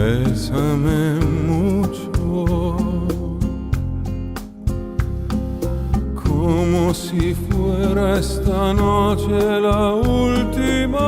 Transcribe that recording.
Bésame mucho, como si fuera esta noche la última